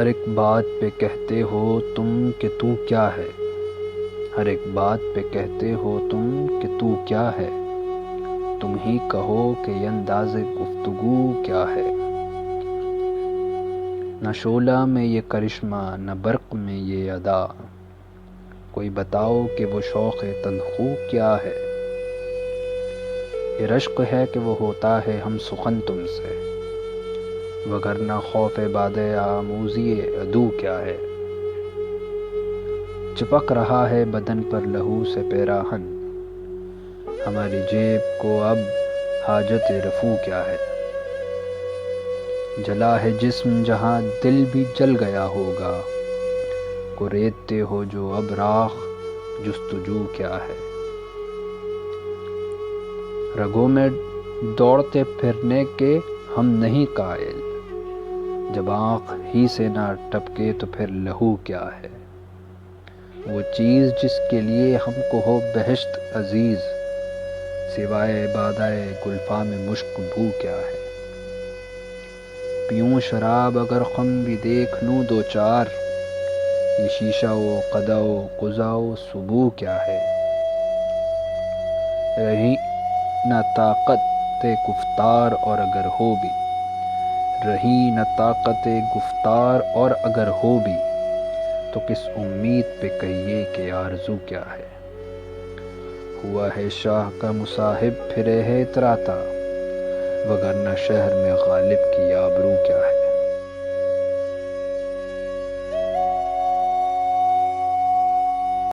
ہر ایک بات پہ کہتے ہو تم کہ تو کیا ہے، ہر ایک بات پہ کہتے ہو تم کہ تو کیا ہے، تم ہی کہو کہ یہ انداز گفتگو کیا ہے۔ نہ شعلہ میں یہ کرشمہ نہ برق میں یہ ادا، کوئی بتاؤ کہ وہ شوق تنخو کیا ہے۔ یہ رشک ہے کہ وہ ہوتا ہے ہم سخن تم سے، وگرنہ خوف باد آموزی عدو کیا ہے۔ چپک رہا ہے بدن پر لہو سے پیراہن، ہماری جیب کو اب حاجت رفو کیا ہے۔ جلا ہے جسم جہاں دل بھی جل گیا ہوگا، کوریدتے ہو جو اب راہ جستجو کیا ہے۔ رگوں میں دوڑتے پھرنے کے ہم نہیں قائل، جب آنکھ ہی سے نہ ٹپکے تو پھر لہو کیا ہے۔ وہ چیز جس کے لیے ہم کو ہو بہشت عزیز، سوائے بادائے گلفام میں مشک بو کیا ہے۔ پیوں شراب اگر خم بھی دیکھ لوں دو چار، یہ شیشہ و قدح و قزح و سبو کیا ہے۔ رہی نہ طاقت گفتار اور اگر ہو بھی، رہی نہ طاقت گفتار اور اگر ہو بھی، تو کس امید پہ کہیے کہ آرزو کیا ہے۔ ہوا ہے شاہ کا مصاحب پھرے ہے اتراتا، وگرنہ شہر میں غالب کی آبرو کیا ہے۔